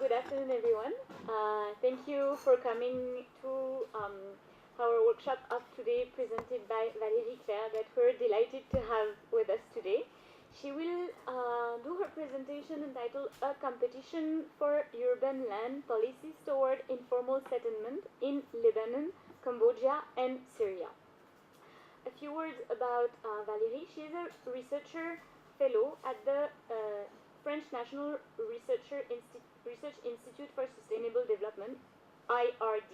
good afternoon, everyone. Thank you for coming to our workshop of today presented by Valérie Claire that we're delighted to have with us today. She will do her presentation entitled A Competition for Urban Land Policies Toward Informal Settlement in Lebanon, Cambodia, and Syria. A few words about Valérie. She is a researcher fellow at the French National Research Institute for Sustainable Development, IRD,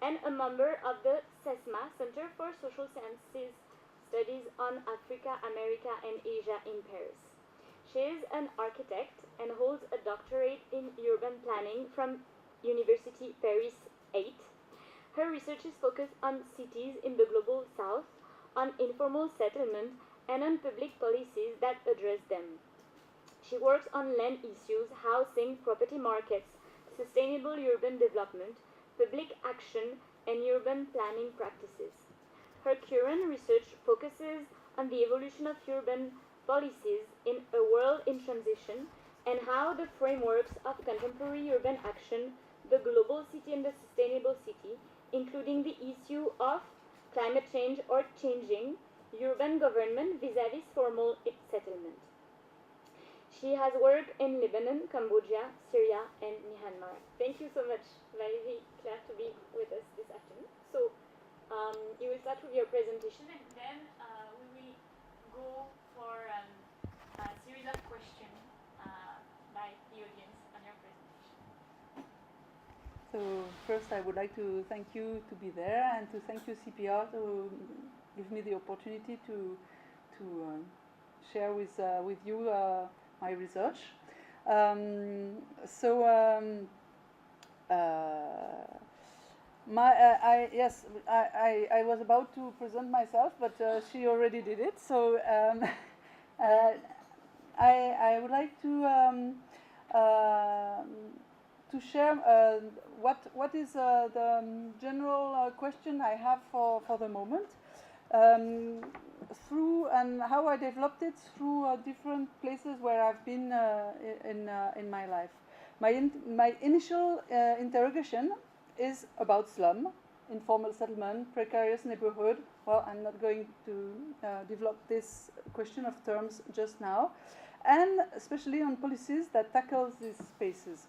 and a member of the CESMA, Center for Social Sciences Studies on Africa, America, and Asia in Paris. She is an architect and holds a doctorate in urban planning from University Paris 8. Her research is focused on cities in the global south, on informal settlement, and on public policies that address them. She works on land issues, housing, property markets, sustainable urban development, public action, and urban planning practices. Her current research focuses on the evolution of urban policies in a world in transition and how the frameworks of contemporary urban action, the global city and the sustainable city, including the issue of climate change or changing urban government vis-à-vis formal settlement. She has worked in Lebanon, Cambodia, Syria, and Myanmar. Thank you so much, Valérie Claire, to be with us this afternoon. So, you will start with your presentation, and then we will go for a series of questions by the audience on your presentation. So, first I would like to thank you to be there and to thank you, CPR, to give me the opportunity to share with you my research. I was about to present myself, but she already did it. So I would like to share what is the general question I have for the moment. Through and how I developed it through different places where I've been in my life. My initial interrogation is about slum, informal settlement, precarious neighborhood. Well, I'm not going to develop this question of terms just now, and especially on policies that tackle these spaces.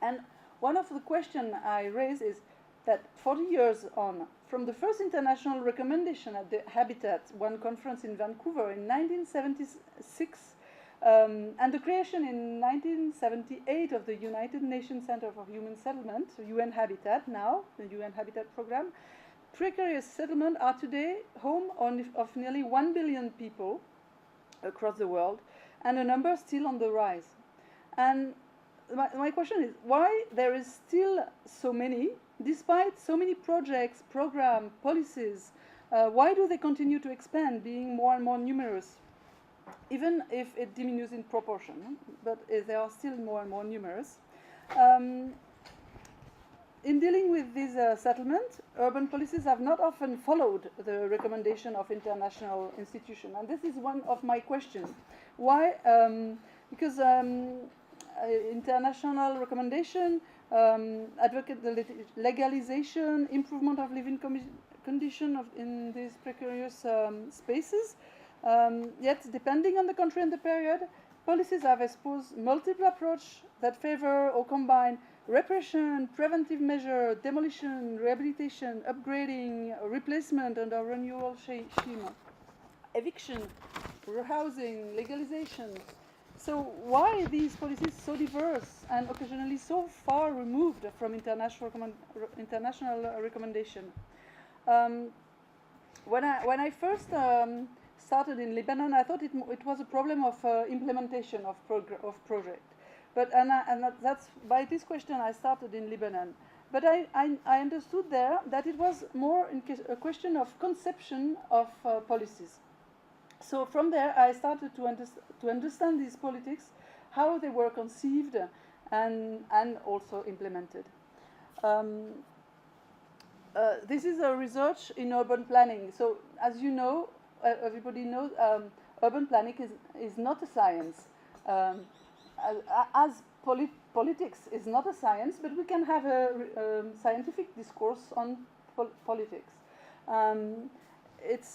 And one of the questions I raise is that 40 years on, from the first international recommendation at the Habitat One conference in Vancouver in 1976, and the creation in 1978 of the United Nations Center for Human Settlement, so UN Habitat now, the UN Habitat program, precarious settlements are today home of nearly 1 billion people across the world, and a number still on the rise. And my question is, why there is still so many, despite so many projects, programs, policies, why do they continue to expand, being more and more numerous? Even if it diminishes in proportion, but they are still more and more numerous. In dealing with this settlement, urban policies have not often followed the recommendation of international institutions. And this is one of my questions. Why? Because international recommendation advocate the legalization, improvement of living condition in these precarious spaces. Yet, depending on the country and the period, policies have exposed multiple approaches that favor or combine repression, preventive measure, demolition, rehabilitation, upgrading, replacement under renewal scheme, eviction, rehousing, legalization. So why these policies so diverse and occasionally so far removed from international recommendation? When I first started in Lebanon, I thought it was a problem of implementation of project. But that's by this question I started in Lebanon. But I understood there that it was more a question of conception of policies. So from there, I started to understand these politics, how they were conceived and also implemented. This is a research in urban planning. So as you know, everybody knows, urban planning is not a science. As politics is not a science, but we can have a scientific discourse on politics. It's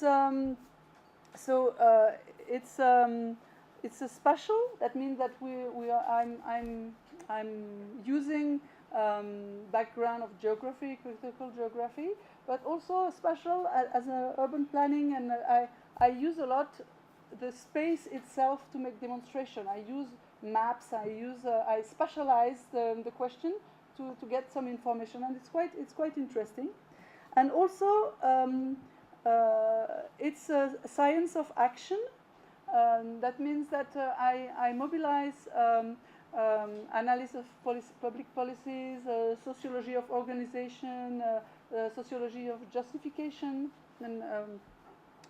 so it's a special. That means that I'm using background of geography, critical geography, but also a special as an urban planning, and I use a lot the space itself to make demonstration. I use maps. I specialize the question to get some information, and it's quite interesting. And also it's a science of action. That means that I mobilize analysis of public policies, sociology of organization, sociology of justification, and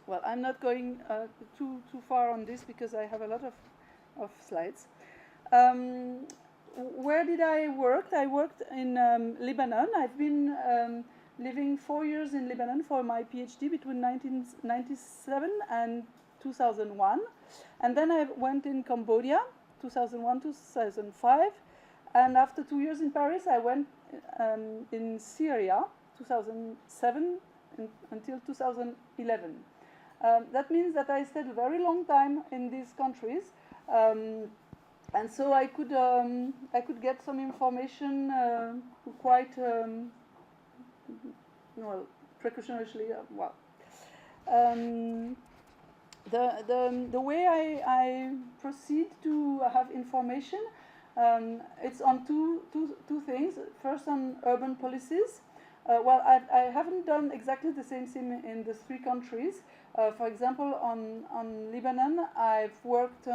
well, I'm not going too far on this because I have a lot of slides. Where did I work? I worked in Lebanon. I've been living 4 years in Lebanon for my PhD between 1997 and 2001. And then I went in Cambodia, 2001 to 2005. And after 2 years in Paris, I went in Syria, 2007 until 2011. That means that I stayed a very long time in these countries. And so I could get some information quite well, precautionarily. Well, the way I proceed to have information, it's on two things. First, on urban policies. Well, I haven't done exactly the same thing in the three countries. For example, on Lebanon, I've worked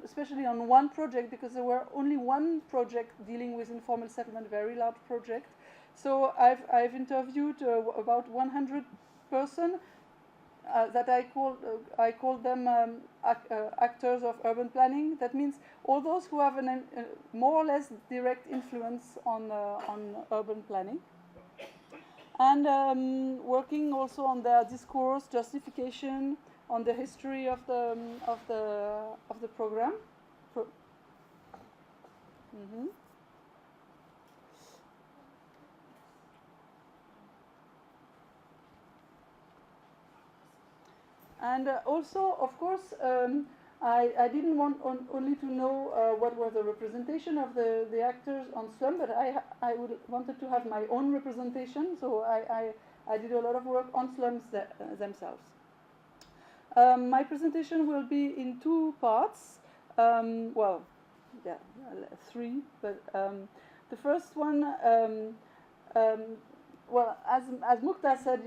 especially on one project, because there were only one project dealing with informal settlement, very large project. So I've interviewed about 100 persons that I call them actors of urban planning. That means all those who have a more or less direct influence on urban planning. And working also on their discourse, justification, on the history of the program. And also, of course, I didn't want only to know what was the representation of the actors on slum, but I wanted to have my own representation, so I did a lot of work on slums themselves. My presentation will be in two parts. Well, yeah, three, but the first one, well, as Mukhtar said,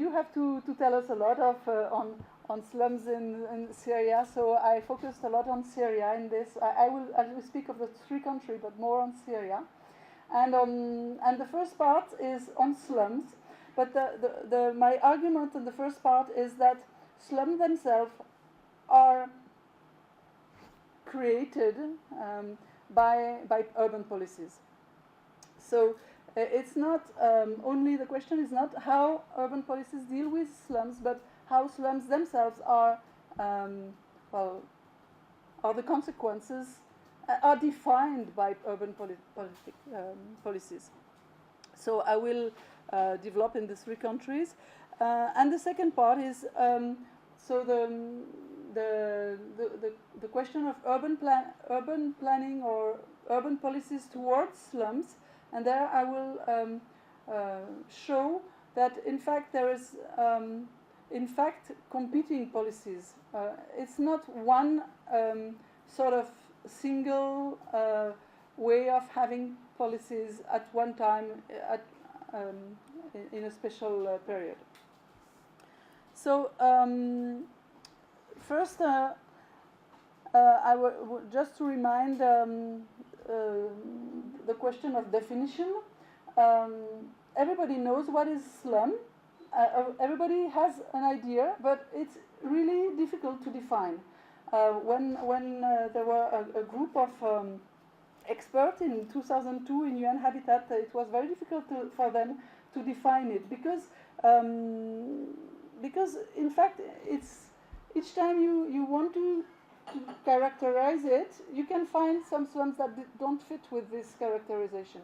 you have to tell us a lot of on slums in Syria, so I focused a lot on Syria in this. I will speak of the three countries, but more on Syria. And the first part is on slums, but my argument in the first part is that slums themselves are created by urban policies. So it's not only, the question is not how urban policies deal with slums, but how slums themselves are, well, are the consequences, are defined by urban policies. So I will develop in the three countries. And the second part is, so the question of urban planning or urban policies towards slums. And there I will show that in fact there is competing policies. It's not one sort of single way of having policies at one time in a special period. So first, just to remind the question of definition. Everybody knows what is slum. Everybody has an idea, but it's really difficult to define. When there were a group of experts in 2002 in UN Habitat, it was very difficult for them to define it, because in fact it's each time you want to to characterize it, you can find some slums that don't fit with this characterization.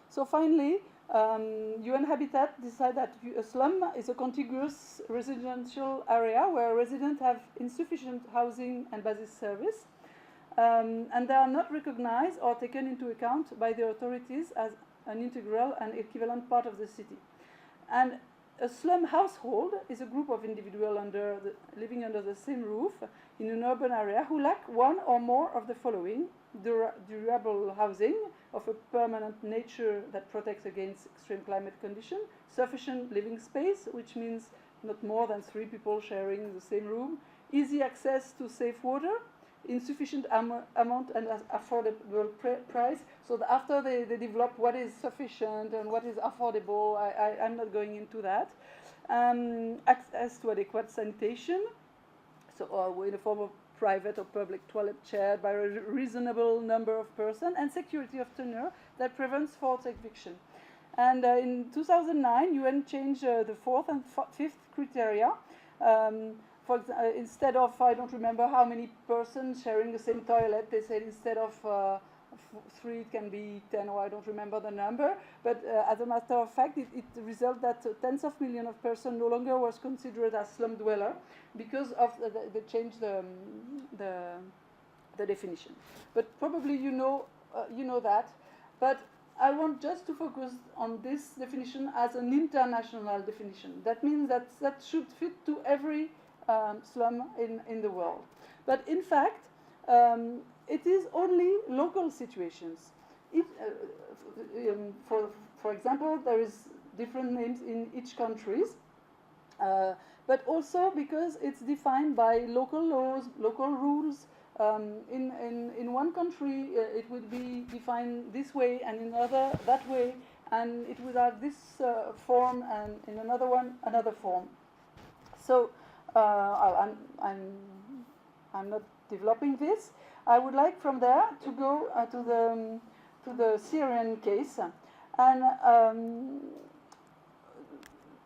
So finally, UN Habitat decided that a slum is a contiguous residential area where residents have insufficient housing and basic service, and they are not recognized or taken into account by the authorities as an integral and equivalent part of the city. And a slum household is a group of individuals living under the same roof in an urban area who lack one or more of the following: durable housing of a permanent nature that protects against extreme climate conditions, sufficient living space, which means not more than 3 people sharing the same room, easy access to safe water, insufficient amount and affordable price. So after they develop what is sufficient and what is affordable, I'm not going into that. Access to adequate sanitation, so in the form of private or public toilet shared by a reasonable number of persons, and security of tenure that prevents forced eviction. And in 2009, UN changed the 4th and 5th criteria. Instead of, I don't remember how many persons sharing the same toilet, they said instead of 3, it can be 10, or I don't remember the number. But as a matter of fact, it resulted that tens of millions of persons no longer was considered as slum dweller because of the change the definition. But probably you know that. But I want just to focus on this definition as an international definition. That means that should fit to every slum in the world. But in fact, it is only local situations. For example, there is different names in each country, but also because it's defined by local laws, local rules. In one country, it would be defined this way, and in another that way, and it would have this form, and in another one another form. So I'm not developing this. I would like from there to go to the Syrian case and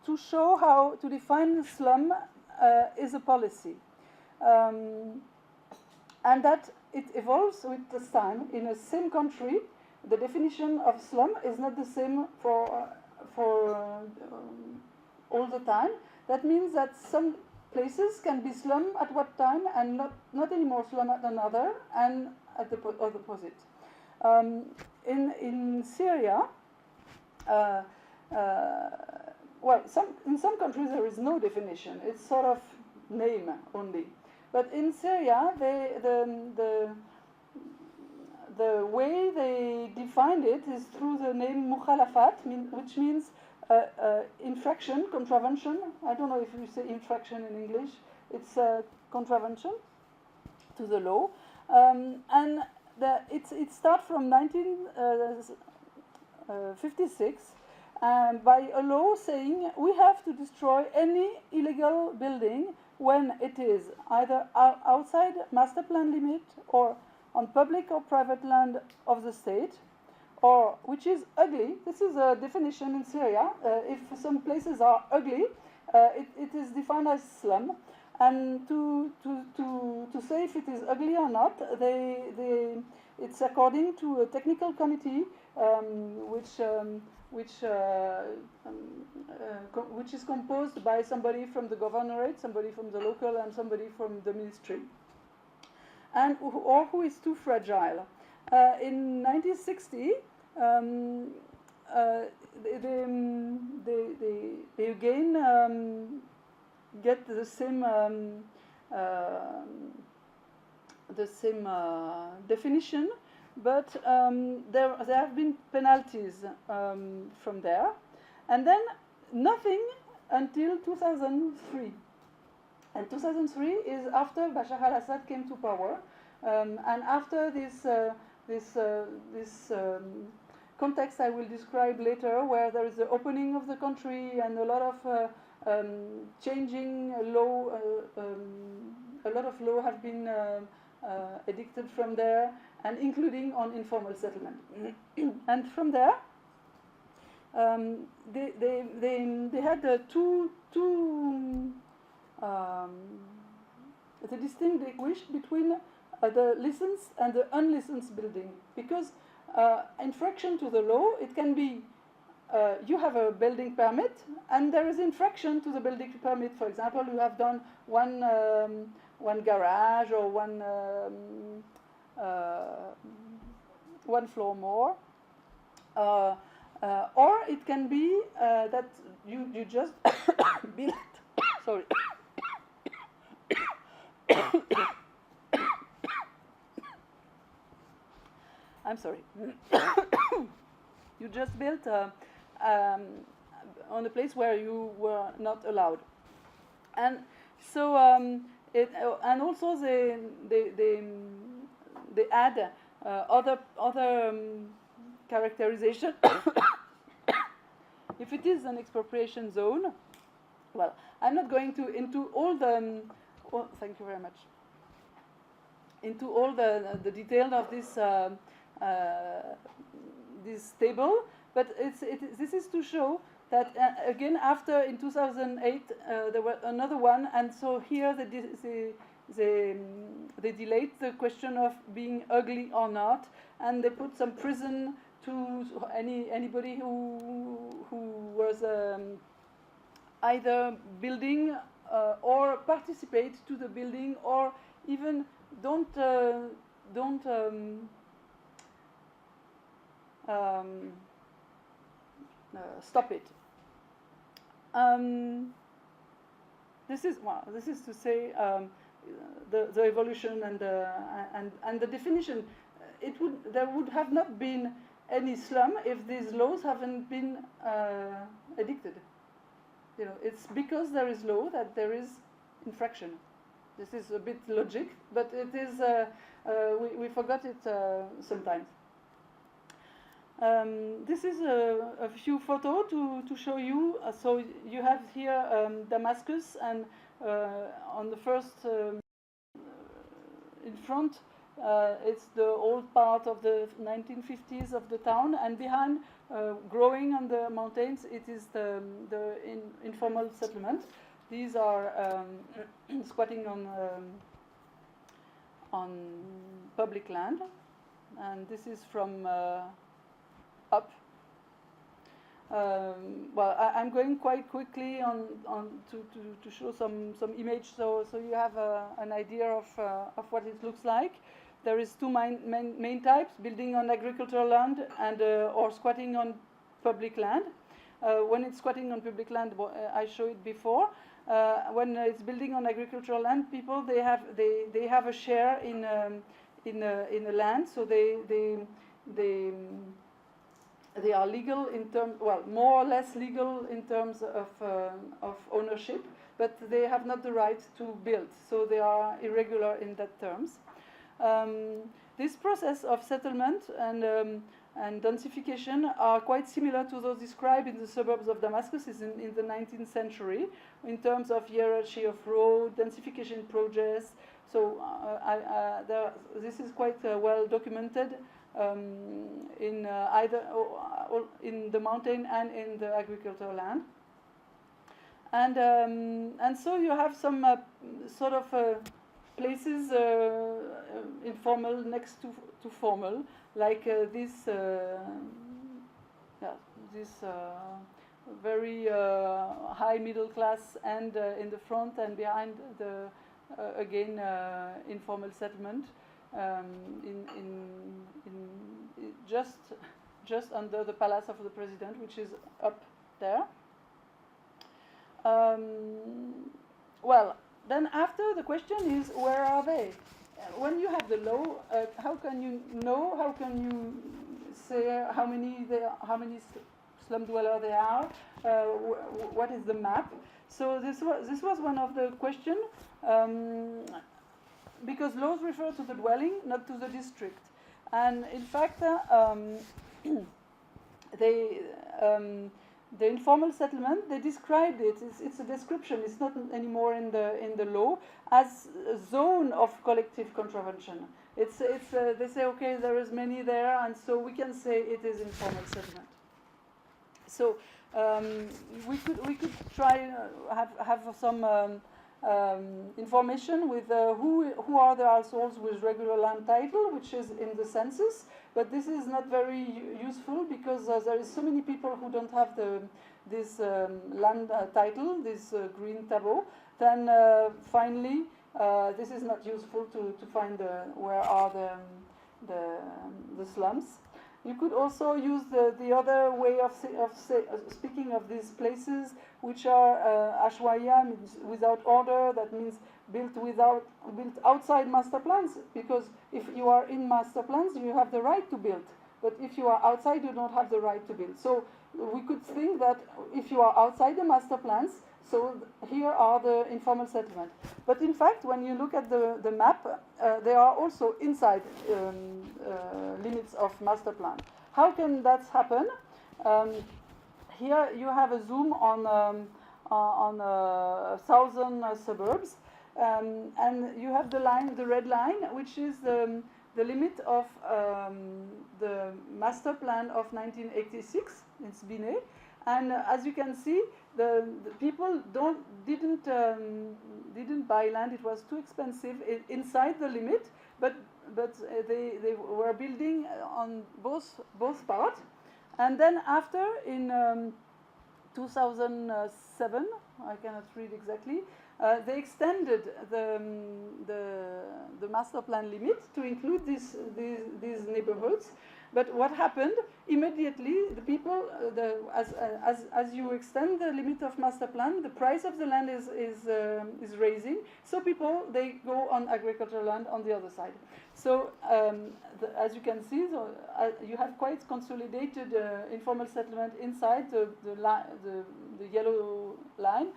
to show how to define slum is a policy, and that it evolves with the time. In the same country, the definition of slum is not the same for all the time. That means that some places can be slum at one time and not anymore slum at another, and at the opposite. In Syria, in some countries there is no definition. It's sort of name only. But in Syria, the way they defined it is through the name mukhalafat, which means infraction, contravention. I don't know if you say infraction in English. It's a contravention to the law, and it starts from 1956 by a law saying we have to destroy any illegal building when it is either outside master plan limit or on public or private land of the state, or which is ugly. This is a definition in Syria. If some places are ugly, it is defined as slum. And to say if it is ugly or not, it's according to a technical committee which is composed by somebody from the governorate, somebody from the local, and somebody from the ministry, and or who is too fragile. In 1960, they again get the same definition, but there have been penalties from there, and then nothing until 2003. And 2003 is after Bashar al-Assad came to power, and after this context I will describe later, where there is the opening of the country and a lot of changing law. A lot of law have been edicted from there, and including on informal settlement. And from there, they had two the distinguished between the licensed and the unlicensed building, because infraction to the law, it can be you have a building permit and there is infraction to the building permit. For example, you have done one garage or one floor more, or it can be that you just build. Sorry. I'm sorry. You just built on a place where you were not allowed, and so and also they add other characterization. If it is an expropriation zone, well, I'm not going into all the. Oh, thank you very much. Into all the detail of this this table, but this is to show that again after in 2008 there was another one, and so here they delayed the question of being ugly or not, and they put some prison to anybody who was either building or participate to the building, or even don't stop it. This is to say the evolution and the definition. There would have not been any slum if these laws haven't been edicted. You know, it's because there is law that there is infraction. This is a bit logic, but it is we forgot it sometimes. This is a few photos to show you. So you have here Damascus, and on the first in front it's the old part of the 1950s of the town, and behind, growing on the mountains, it is the informal settlement. These are squatting on public land, and this is from up. Well, I'm going quite quickly on to show some image, so you have an idea of what it looks like. There is two main types: building on agricultural land and or squatting on public land. When it's squatting on public land, I showed it before. When it's building on agricultural land, people they have a share in a land, so they are legal in terms, well, more or less legal in terms of ownership, but they have not the right to build, so they are irregular in that terms. This process of settlement and densification are quite similar to those described in the suburbs of Damascus in the 19th century, in terms of hierarchy of road, densification projects. So this is quite well documented in either in the mountain and in the agricultural land. And so you have some sort of places informal next to formal, like this very high middle class, and in the front and behind the again informal settlement, just under the palace of the president, which is up there. Well, then after, the question is, where are they? When you have the law, how can you know? How can you say how many slum dwellers there are? What is the map? So this was one of the questions, because laws refer to the dwelling, not to the district. And in fact, the informal settlement, they described it. It's a description. It's not anymore in the law, as a zone of collective contravention. They say, okay, there is many there, and so we can say it is informal settlement. So we could try have some information with who are the households with regular land title, which is in the census, but this is not very useful because there is so many people who don't have this land title, this green tableau. Then finally, this is not useful to find where are the slums. You could also use the other way of speaking of these places, which are ashwaya, means without order. That means built outside master plans. Because if you are in master plans, you have the right to build. But if you are outside, you don't have the right to build. So we could think that if you are outside the master plans, so here are the informal settlement. But in fact, when you look at the map, they are also inside limits of master plan. How can that happen? Here you have a zoom on southern suburbs, and you have the red line, which is the limit of the master plan of 1986. It's Binet. And as you can see, the people didn't buy land. It was too expensive inside the limit, but they were building on both parts. And then after, in 2007, I cannot read exactly, they extended the master plan limit to include these neighborhoods. But what happened immediately? The people, as you extend the limit of master plan, the price of the land is raising. So people, they go on agricultural land on the other side. So as you can see, you have quite consolidated informal settlement inside the yellow line,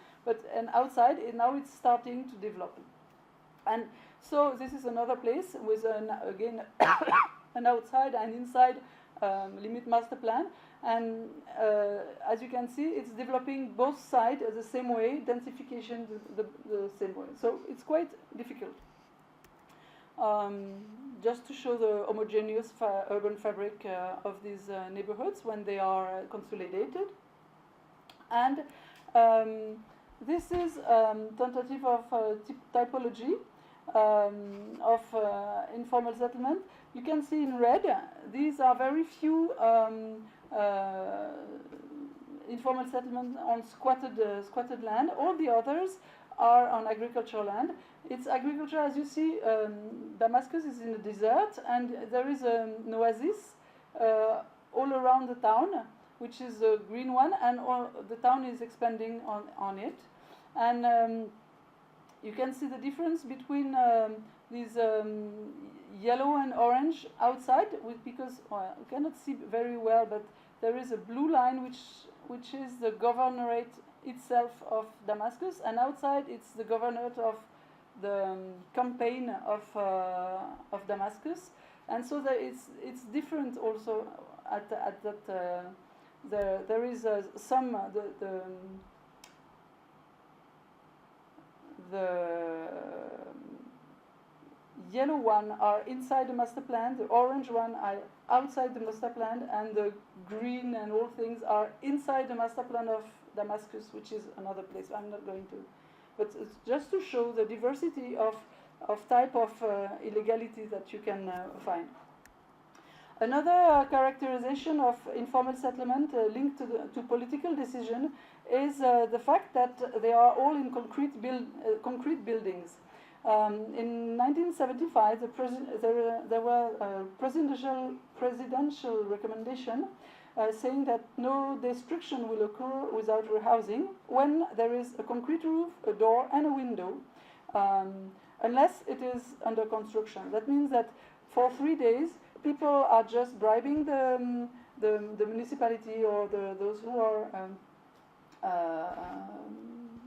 and outside now it's starting to develop. And so this is another place with again. An outside and inside limit master plan, and as you can see, it's developing both sides the same way, densification the same way. So it's quite difficult. Just to show the homogeneous urban fabric of these neighborhoods when they are consolidated, and this is tentative of typology of informal settlement. You can see in red, these are very few informal settlements on squatted land. All the others are on agricultural land. It's agriculture, as you see, Damascus is in the desert, and there is an oasis all around the town, which is the green one, and the town is expanding on it. And you can see the difference between these yellow and orange outside, because you cannot see very well, but there is a blue line which is the governorate itself of Damascus, and outside it's the governorate of the campaign of Damascus, and so it's different also at that. There is some the yellow one are inside the master plan, the orange one are outside the master plan, and the green and all things are inside the master plan of Damascus, which is another place. I'm not going to, but it's just to show the diversity of type of illegality that you can find. Another characterization of informal settlement linked to political decision is the fact that they are all in concrete buildings. In 1975, there were a presidential recommendation saying that no destruction will occur without rehousing when there is a concrete roof, a door, and a window, unless it is under construction. That means that for 3 days, people are just bribing the municipality or those who are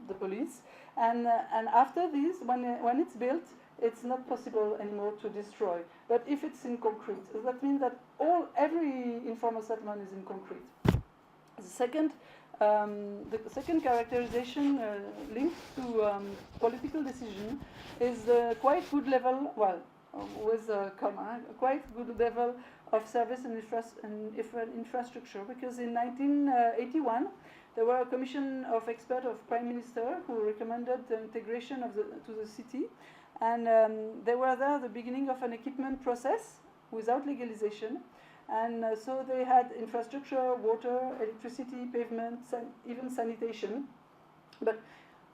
the police, and after this, when it's built, it's not possible anymore to destroy. But if it's in concrete, that means that every informal settlement is in concrete. The second characterization linked to political decision is quite good level, with a comma, quite good level of service and infrastructure, because in 1981 there were a commission of experts of Prime Minister who recommended the integration of to the city, and they were there at the beginning of an equipment process without legalization, and so they had infrastructure, water, electricity, pavement, even sanitation. But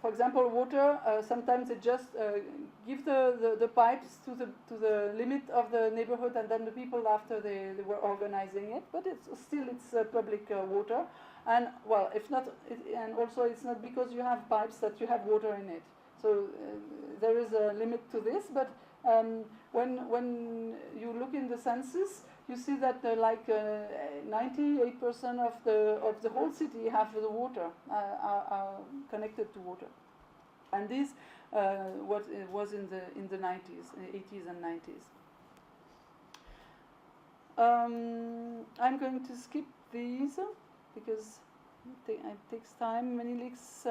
for example, water, sometimes they just give the pipes to the limit of the neighborhood, and then the people after they were organizing it. But it's public water, and well, if not, and also it's not because you have pipes that you have water in it. So there is a limit to this. But when you look in the census, you see that 98% of the whole city have the water, are connected to water, and this what it was in the 90s, 80s and 90s. I'm going to skip these because it takes time. Many links.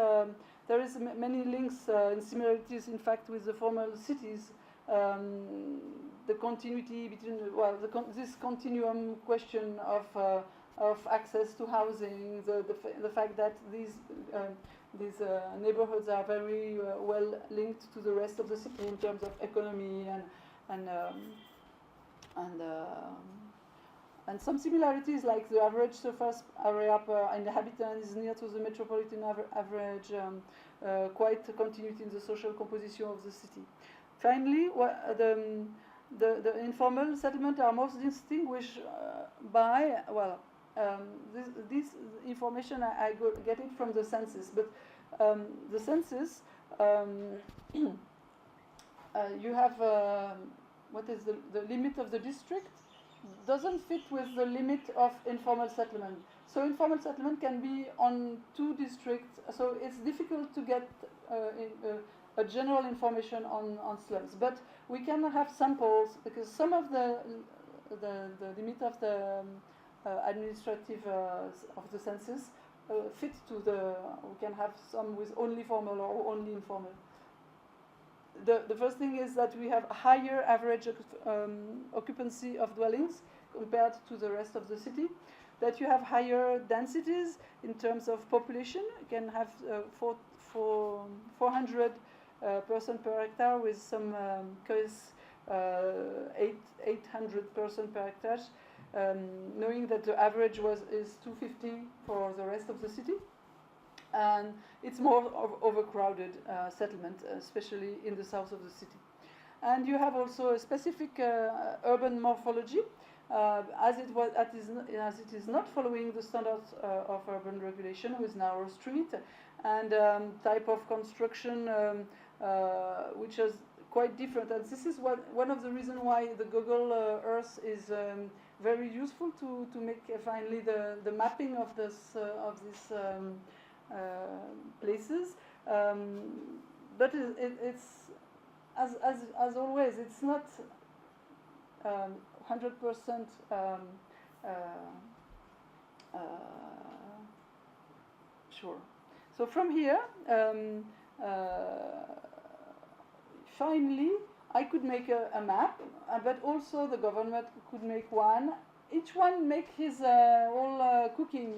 There is many links and similarities, in fact, with the former cities. The continuity between this continuum question of access to housing, the fact that these neighborhoods are very well linked to the rest of the city in terms of economy and some similarities, like the average surface area per inhabitant is near to the metropolitan average, quite a continuity in the social composition of the city. Finally, the informal settlements are most distinguished by, this information I get it from the census, but the census, you have, what is the limit of the district, doesn't fit with the limit of informal settlement. So informal settlement can be on 2 districts, so it's difficult to get a general information on slums. But we can have samples, because some of the limit of the administrative of the census fit to we can have some with only formal or only informal. The first thing is that we have a higher average occupancy of dwellings compared to the rest of the city, that you have higher densities in terms of population. You can have 400 person per hectare, with some case 800 person per hectare, knowing that the average is 250 for the rest of the city. And it's more overcrowded settlement, especially in the south of the city. And you have also a specific urban morphology, as it is not following the standards of urban regulation, with narrow street and type of construction which is quite different. And this is one of the reasons why the Google Earth is very useful to make finally the mapping of these places. But it's as always, it's not 100% sure. So from here, finally, I could make a map, but also the government could make one. Each one make his whole cooking,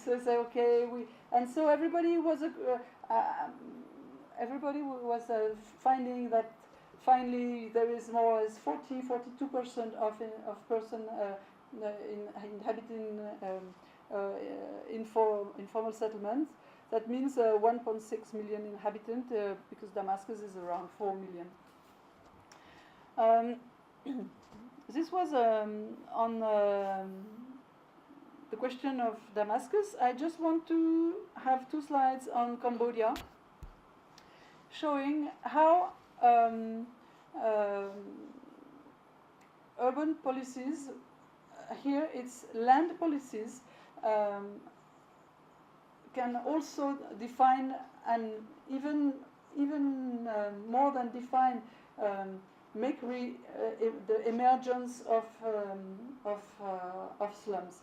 say okay, and so everybody was finding that finally there is more or less 42% of person inhabiting informal settlements. That means 1.6 million inhabitants, because Damascus is around 4 million. This was on the question of Damascus. I just want to have 2 slides on Cambodia, showing how urban policies, here it's land policies, can also define, and even more than define, make the emergence of slums.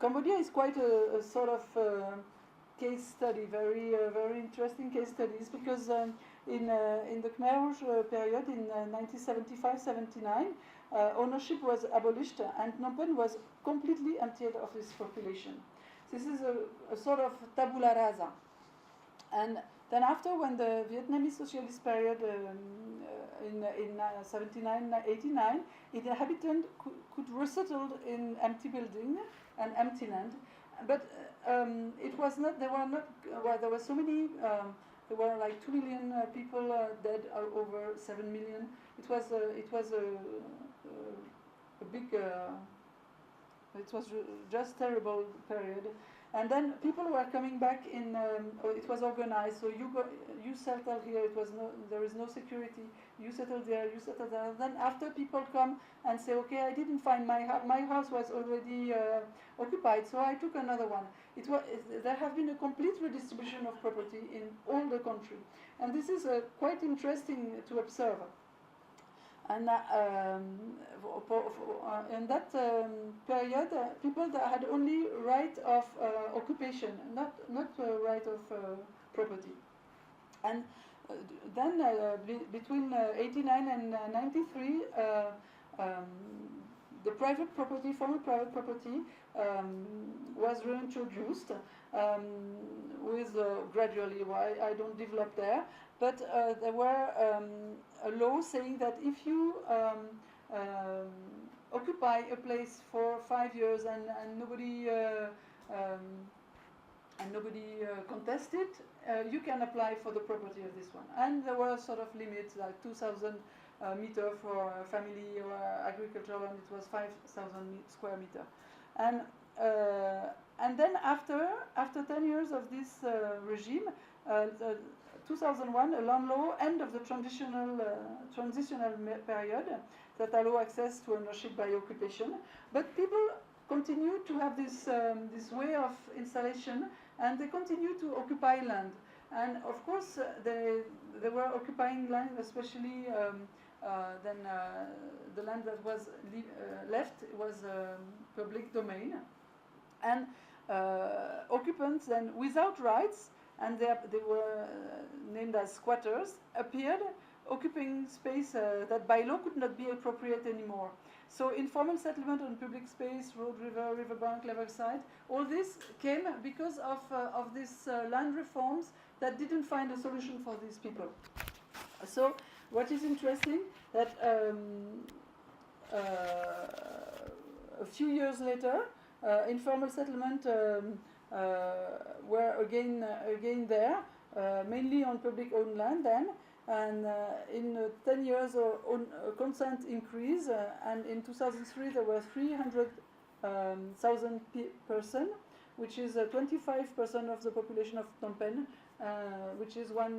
Cambodia is quite a sort of case study, very interesting case studies, because in the Khmer Rouge period in 1975-79, ownership was abolished and Phnom Penh was completely emptied of its population. This is a sort of tabula rasa. And then after, when the Vietnamese socialist period in 79, 89, the inhabitants could resettle in empty building and empty land. But it was not, there were not, well, there were so many, there were like 2 million people dead, over 7 million. It was a big, it was just terrible period. And then people were coming back in. It was organized. So you settle here. There is no security. You settle there. You settle there. Then after people come and say, okay, I didn't find my house was already occupied, so I took another one. There have been a complete redistribution of property in all the country, and this is quite interesting to observe. And in that period, people that had only right of occupation, not right of property. And then between 89 and 93, the private property, formal private property, was reintroduced with gradually. Why I don't develop there, but there were a law saying that if you occupy a place for 5 years and nobody contested, you can apply for the property of this one. And there were sort of limits, like 2,000 meter for family or agricultural, and it was 5,000 square meter. And then after 10 years of this regime, 2001, a land law, end of the transitional period, that allow access to ownership by occupation. But people continue to have this way of installation, and they continue to occupy land. And of course, they were occupying land, especially then the land that was left was public domain. And occupants then without rights, and they were named as squatters, appeared occupying space that by law could not be appropriate anymore. So informal settlement on public space, road, river, riverbank, riverside, all this came because of these land reforms that didn't find a solution for these people. So what is interesting, that a few years later, informal settlement were again there, mainly on public-owned land then, and in 10 years consent increase, and in 2003 there were 300,000 persons, which is 25% of the population of Phnom Penh, which is what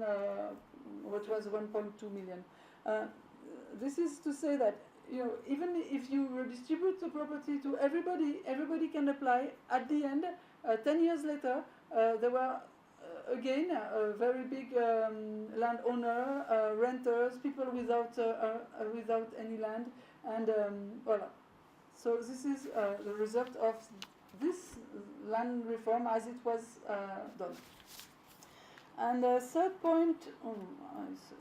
was 1.2 million. This is to say that, even if you redistribute the property to everybody can apply. At the end, 10 years later, there were again a very big landowner, renters, people without any land, and voilà. So this is the result of this land reform as it was done. And the third point, it's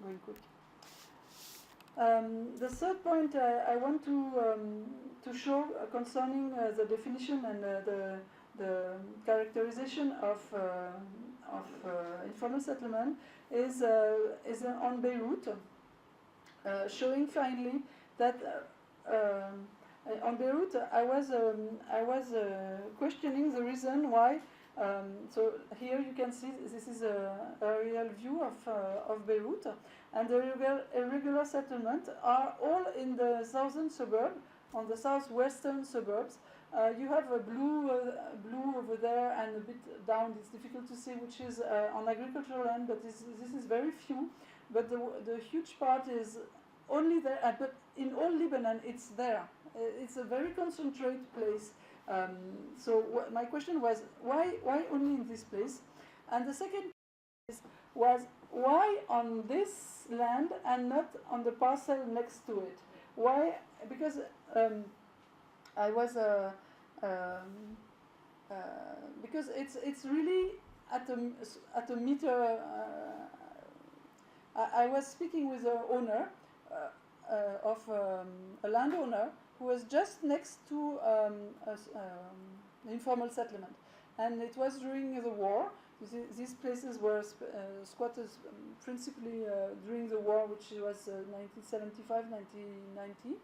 very quick. The third point I want to show concerning the definition and the characterization of informal settlement is on Beirut, showing finally that on Beirut I was questioning the reason why. So here you can see this is a aerial view of Beirut, and the irregular settlements are all in the southern suburb, on the southwestern suburbs. You have a blue over there, and a bit down. It's difficult to see which is on agricultural land, but this is very few. But the huge part is only there. But in all Lebanon, it's there. It's a very concentrated place. So my question was, why only in this place? And the second was, why on this land and not on the parcel next to it? Why? Because I was because it's really at a meter. I was speaking with the owner. of a landowner who was just next to an informal settlement, and it was during the war. These places were squatters principally during the war, which was 1975, 1990,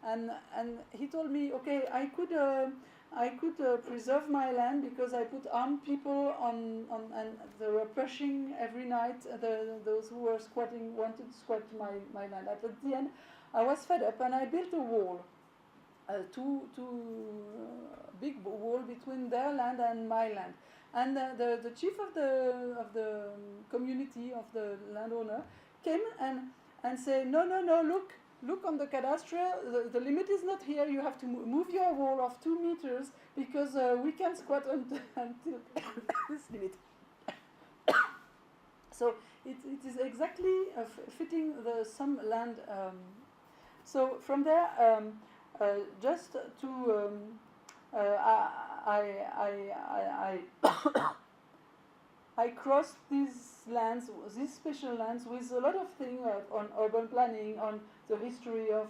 and he told me, okay, I could preserve my land because I put armed people on and they were pushing every night. Those who were squatting wanted to squat my land. At the end, I was fed up and I built a wall, two big wall between their land and my land. And the chief of the community, of the landowner, came and said, no, look on the cadastre, the limit is not here, you have to move your wall of 2 meters because we can squat until this limit. So it is exactly fitting some land. So from there, just to I crossed these lands, these special lands, with a lot of things on urban planning, on the history of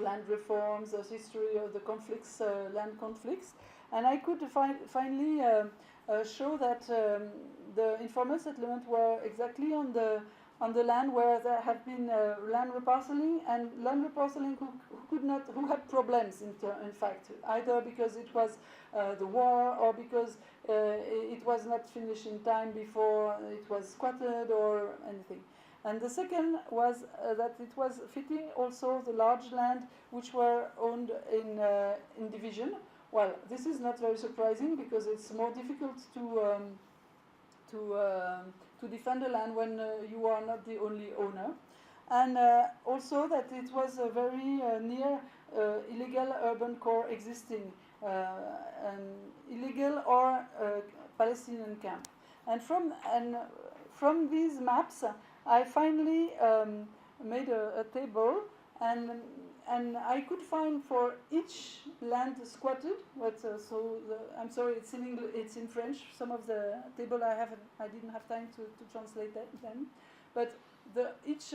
land reforms, the history of the conflicts, land conflicts, and I could finally show that the informal settlement were exactly on the land where there had been land reparceling, and land reparceling who had problems in fact, either because it was the war or because it was not finished in time before it was squatted or anything. And the second was that it was fitting also the large land which were owned in division. Well, this is not very surprising because it's more difficult to defend the land when you are not the only owner. And also that it was very near illegal urban core existing, illegal or Palestinian camp. And from these maps, I finally made a table, and I could find for each land squatted. I'm sorry, it's in French. Some of the table I didn't have time to translate them, but each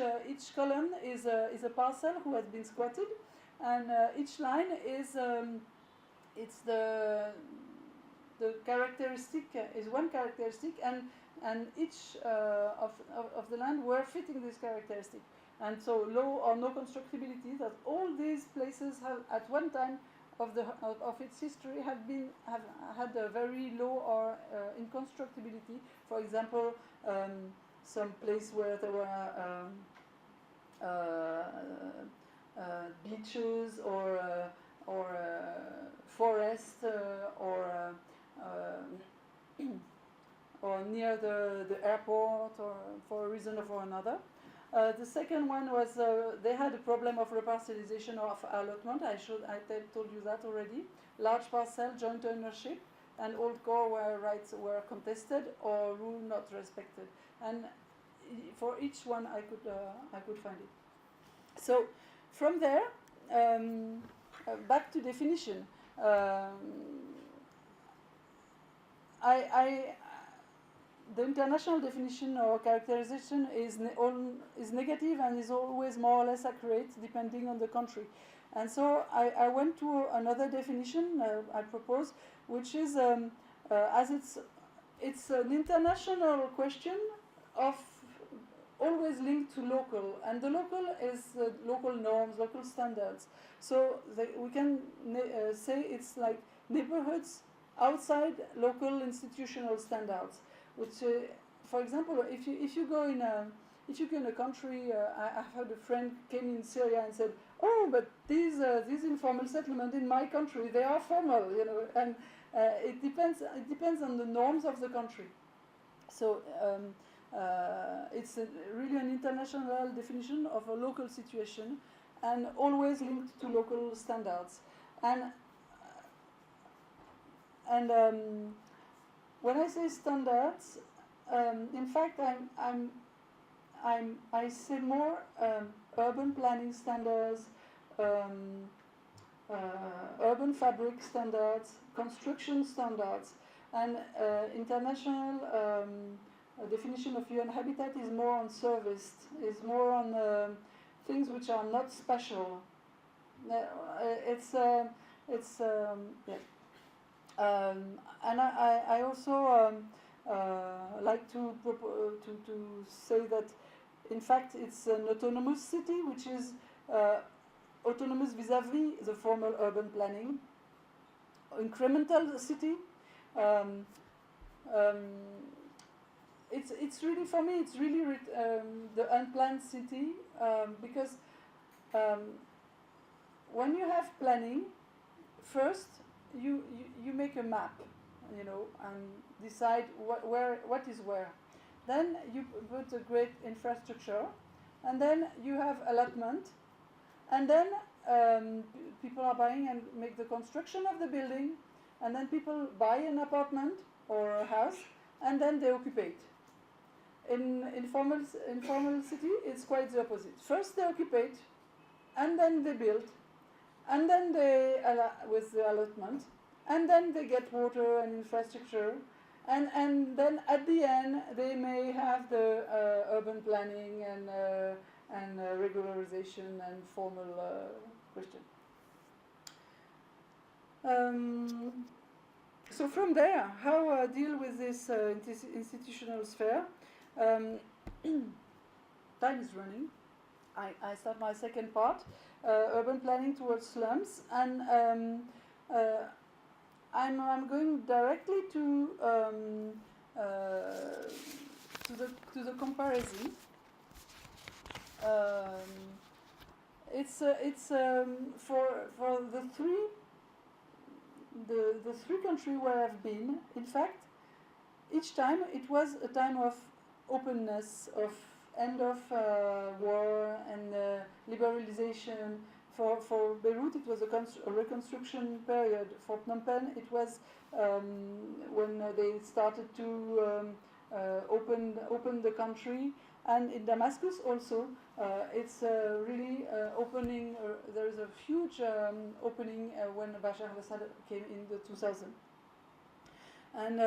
column is a parcel who has been squatted, and each line is it's the characteristic is one characteristic, and each of the land were fitting this characteristic. And so low or no constructibility, that all these places have at one time of its history have had a very low or inconstructibility. For example, some place where there were beaches or forest or near the airport, or for a reason or for another. The second one was they had a problem of reparcellization or of allotment. I told you that already. Large parcel, joint ownership, and old core where rights were contested or rule not respected. And for each one, I could find it. So from there, back to definition. The international definition or characterization is negative and is always more or less accurate depending on the country. And so I went to another definition I propose, which is as it's an international question of always linked to local, and the local is local norms, local standards. So we can say it's like neighborhoods outside local institutional standards. Which, for example, if you go in a country, I heard a friend came in Syria and said, "Oh, but these informal settlements in my country, they are formal," and it depends on the norms of the country. So it's really an international definition of a local situation, and always linked to local standards. And when I say standards, in fact, I say more urban planning standards, urban fabric standards, construction standards, and international definition of UN habitat is more on service, is more on things which are not special. It's yeah. And I also like to say that in fact it's an autonomous city which is autonomous vis-à-vis the formal urban planning. Incremental city. It's really, for me, it's really the unplanned city, because when you have planning, first you make a map, you know, and decide what is where. Then you put a great infrastructure, and then you have allotment, and then people are buying and make the construction of the building, and then people buy an apartment or a house, and then they occupy it. In informal city, it's quite the opposite. First they occupy it, and then they build, and then they with the allotment, and then they get water and infrastructure, and then at the end they may have the urban planning and regularization and formal question. So from there, how deal with this institutional sphere? Time is running. I start my second part, urban planning towards slums, and I'm going directly to the comparison. It's for the three countries where I've been. In fact, each time it was a time of openness, of end of war and liberalization. For Beirut, it was a reconstruction period. For Phnom Penh, it was when they started to open the country. And in Damascus also, it's really opening. There is a huge opening when Bashar al-Assad came in the 2000. And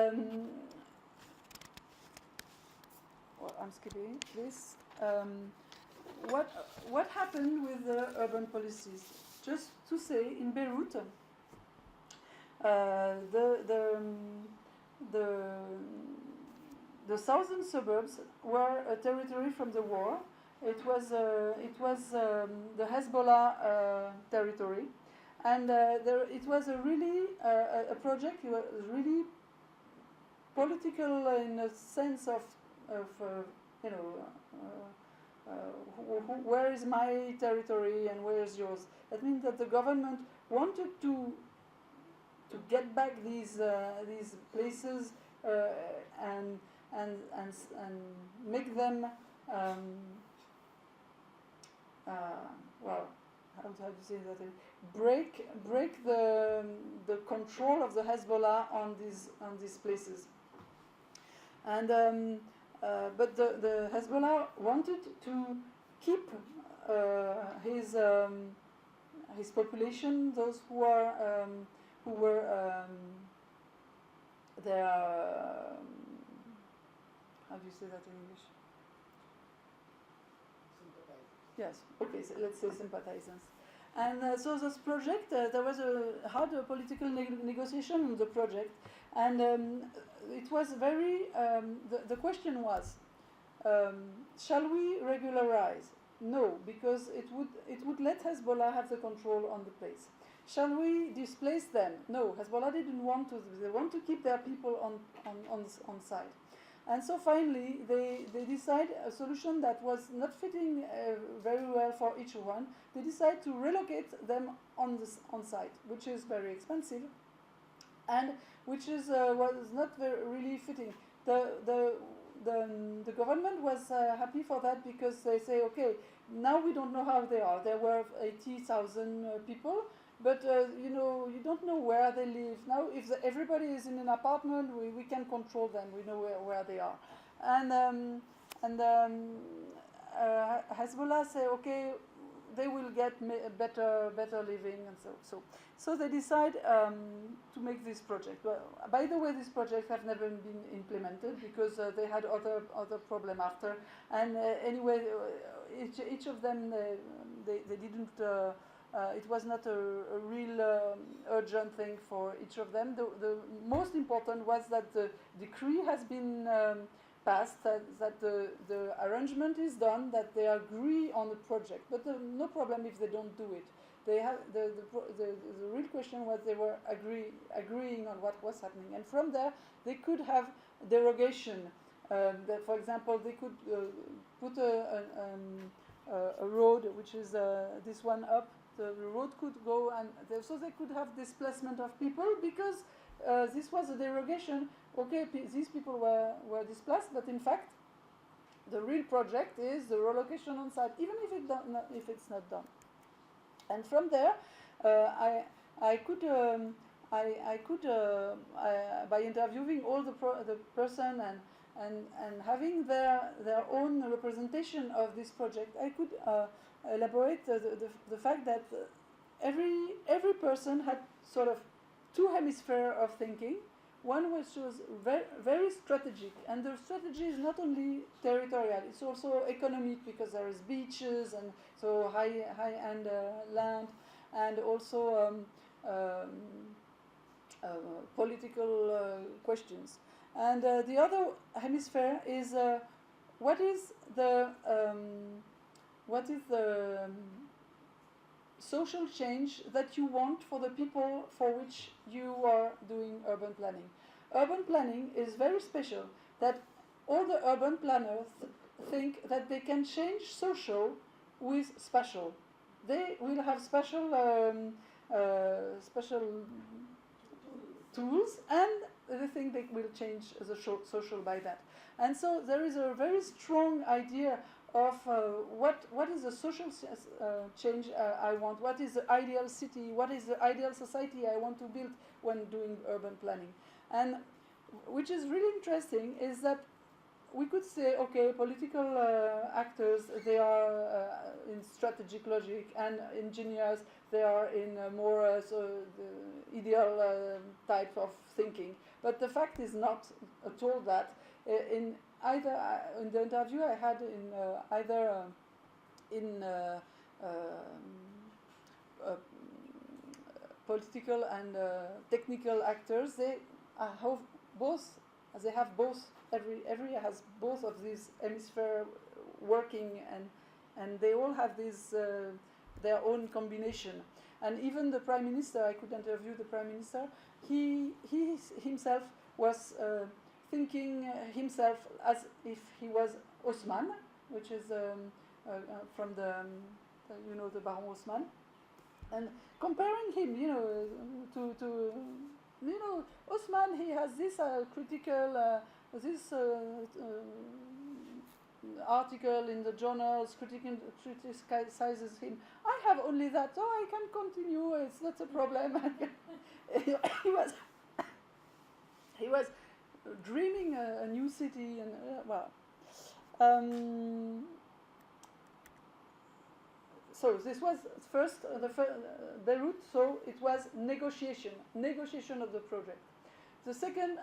well, I'm skipping this. What happened with the urban policies? Just to say, in Beirut, the southern suburbs were a territory from the war. It was the Hezbollah territory, and it was a really a project. It was really political in a sense of you know. Where is my territory and where is yours? That means that the government wanted to get back these places and make them well, how do you say that? Break the control of the Hezbollah on these places. And but the Hezbollah wanted to keep his population, those who were their how do you say that in English? Yes. Okay. So let's say sympathizers. And so this project, there was a hard political negotiation on the project, and it was very. The question was, shall we regularize? No, because it would let Hezbollah have the control on the place. Shall we displace them? No, Hezbollah didn't want to. They want to keep their people on site. And so finally, they decide a solution that was not fitting very well for each one. They decide to relocate them on site, which is very expensive, and which is was not really fitting. The government was happy for that, because they say, okay, now we don't know how they are. There were 80,000 people. But you don't know where they live. Now, if everybody is in an apartment, we can control them. We know where they are. And Hezbollah say, okay, they will get better living, and so they decide to make this project. Well, by the way, this project have never been implemented because they had other problem after, and anyway, each of them they didn't. It was not a real urgent thing for each of them. The most important was that the decree has been passed, that the arrangement is done, that they agree on the project. But no problem if they don't do it. They have the real question was they were agreeing on what was happening, and from there they could have derogation. That, for example, they could put a road, which is this one up. The road could go, and so they could have displacement of people because this was a derogation. Okay, these people were displaced, but in fact, the real project is the relocation on site, even if it's not done. And from there, I could by interviewing all the person and having their own representation of this project, I could elaborate the fact that every person had sort of two hemispheres of thinking. One which was very strategic, and the strategy is not only territorial; it's also economic because there is beaches and so high-end land, and also political questions. And the other hemisphere is what is the social change that you want for the people for which you are doing urban planning. Urban planning is very special, that all the urban planners think that they can change social with spatial. They will have special tools, and they think they will change the social by that. And so there is a very strong idea of what is the social change I want, what is the ideal city, what is the ideal society I want to build when doing urban planning. And which is really interesting is that we could say, okay, political actors, they are in strategic logic, and engineers, they are in more the ideal type of thinking. But the fact is not at all that. In the interview I had in political and technical actors, they have both. They have both. Every area has both of these hemispheres working, and they all have this their own combination. And even the Prime Minister, I could interview the Prime Minister. He himself was thinking himself as if he was Osman, which is from the the Baron Osman, and comparing him, to Osman, he has this critical this article in the journals criticizes him. I have only that, so I can continue. It's not a problem. he was dreaming a new city, and so this was first Beirut. So it was negotiation of the project. The second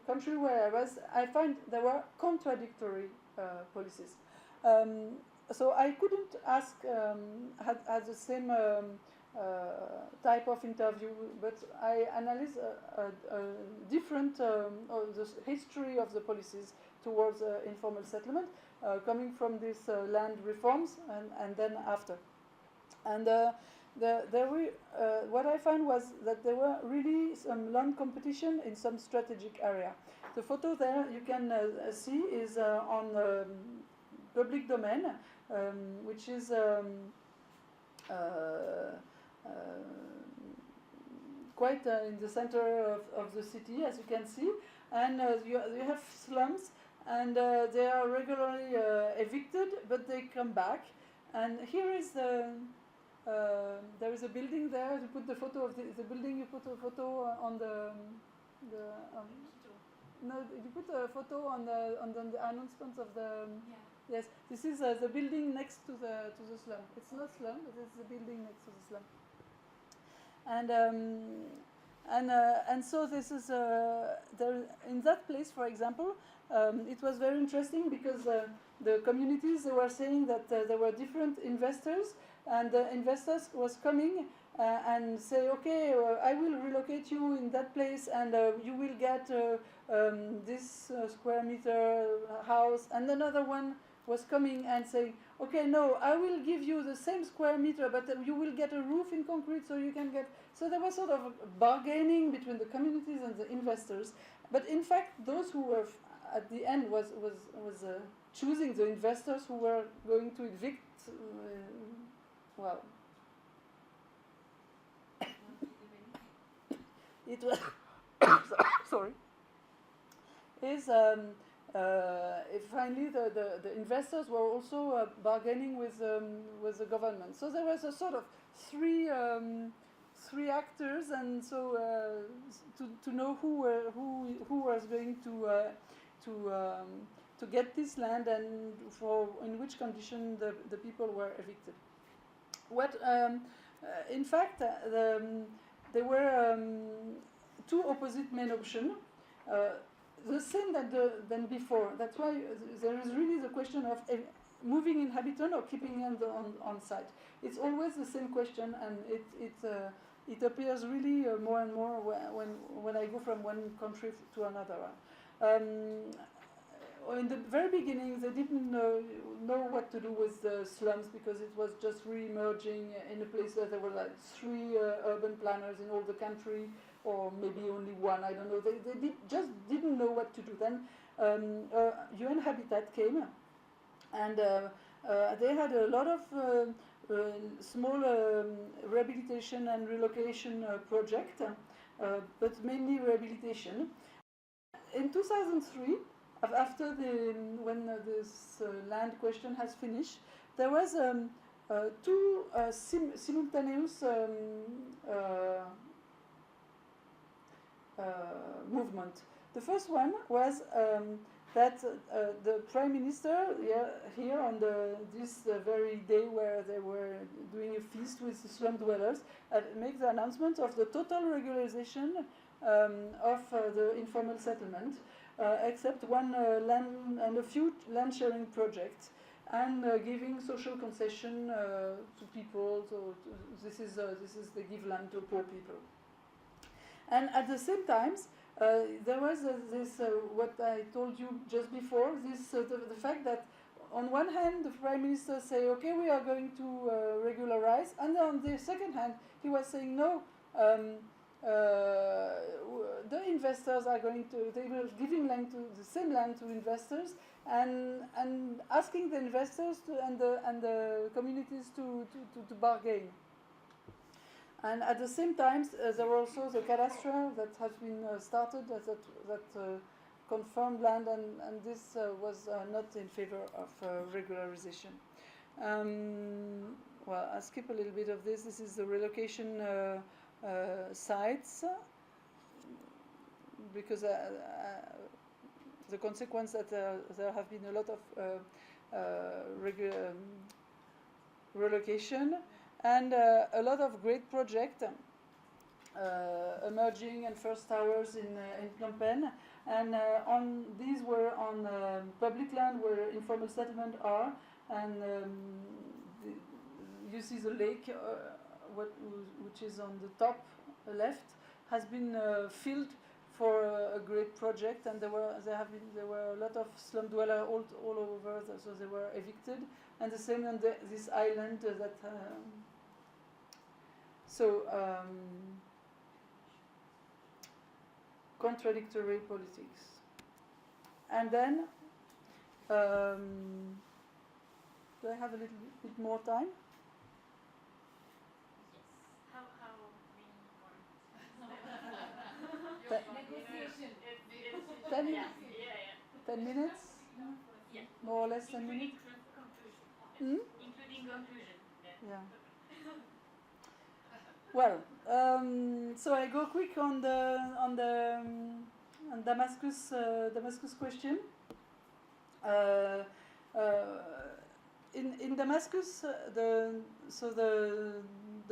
country where I was, I find there were contradictory policies. So I couldn't ask had the same type of interview, but I analyzed a different the history of the policies towards informal settlement, coming from these land reforms and then after. And what I found was that there were really some land competition in some strategic area. The photo there you can see is on public domain, which is quite in the center of the city, as you can see, and you have slums, and they are regularly evicted, but they come back. And here is there is a building there. You put the photo of the building. You put a photo on no. You put a photo on the announcements of the Yes, this is the building next to the slum. It's not slum, but it's the building next to the slum. And so this is there in that place, for example. It was very interesting because the communities, they were saying that there were different investors, and the investors was coming and say, okay, I will relocate you in that place, and you will get this square meter house. And another one was coming and saying, okay, no, I will give you the same square meter, but you will get a roof in concrete, so you can get. So there was sort of bargaining between the communities and the investors. But in fact, those who were at the end was choosing the investors who were going to evict. Well, it was sorry. Is finally the investors were also bargaining with the government. So there was a sort of three actors, and so to know who was going to get this land and in which condition the people were evicted. What in fact there were two opposite main options. The same than before. That's why there is really the question of moving inhabitant or keeping them on site. It's always the same question, and it appears really more and more when I go from one country to another. In the very beginning, they didn't know what to do with the slums because it was just re-emerging in a place that there were like 3 urban planners in all the country, or maybe only one, I don't know. They just didn't know what to do. Then UN Habitat came, and they had a lot of small rehabilitation and relocation projects, but mainly rehabilitation. In 2003, after when this land question has finished, there was two simultaneous movement. The first one was that the Prime Minister here on this very day where they were doing a feast with the slum dwellers make the announcement of the total regularization of the informal settlement, except one land and a few land sharing projects, and giving social concession to people. So this is they give land to poor people. And at the same time, there was this, what I told you just before, this the fact that on one hand the Prime Minister say, okay, we are going to regularize, and on the second hand he was saying, no, the investors are going to, they were giving land to the same land to investors, and asking the investors and the communities to bargain. And at the same time, there were also the cadastre that has been started that confirmed land, and this was not in favor of regularization. Well, I'll skip a little bit of this. This is the relocation sites, because the consequence that there have been a lot of relocation, and a lot of great projects emerging, and first towers in Phnom Penh, and on these were on public land where informal settlement are, and you see the lake, which is on the top left, has been filled for a great project, and there were a lot of slum dwellers all over, so they were evicted, and the same on this island that. Contradictory politics. And then, do I have a little bit more time? Yes. How Negotiation. 10 yeah. 10 minutes? Yeah. More or less 10 minutes? Including conclusion. Yeah. Well, so I go quick on Damascus question. In Damascus, the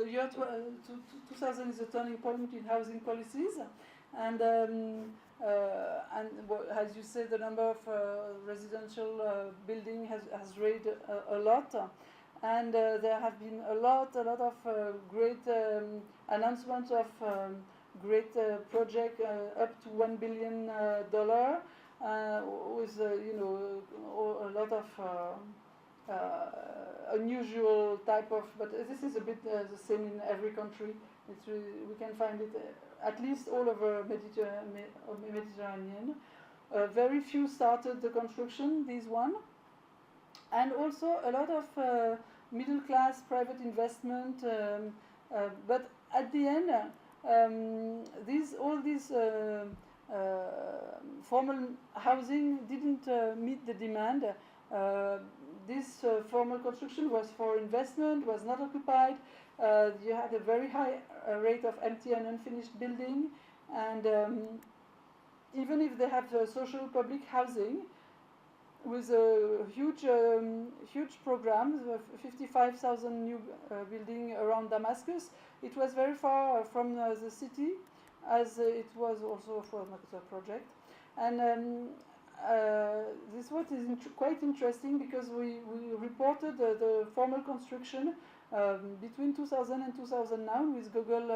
year 2000 is a turning point in housing policies, and as you say, the number of residential building has raised a lot, and there have been a lot of great announcements of great project up to $1 billion with a lot of unusual type of, but this is a bit the same in every country. It's really, we can find it at least all over Mediterranean. Very few started the construction, this one, and also a lot of middle class private investment. But at the end, all these formal housing didn't meet the demand. This formal construction was for investment, was not occupied. You had a very high rate of empty and unfinished building, and even if they have social public housing with a huge program of 55,000 new building around Damascus, it was very far from the city, as it was also for another project. And this what is quite interesting, because we reported the formal construction between 2000 and 2009 with Google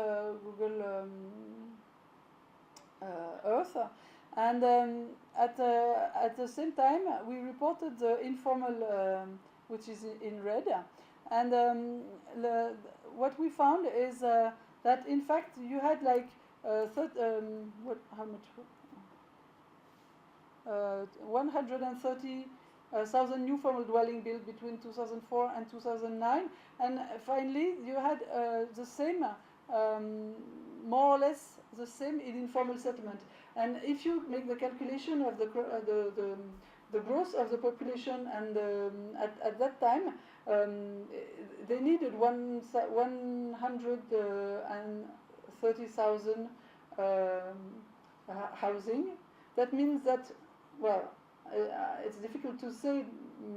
Earth, and at the same time we reported the informal, which is in red, and what we found is that in fact you had like how much? 130,000 new formal dwelling built between 2004 and 2009, and finally you had the same, more or less the same in informal settlement. And if you make the calculation of the growth of the population, and at that time they needed 130,000 housing. That means that, well, it's difficult to say.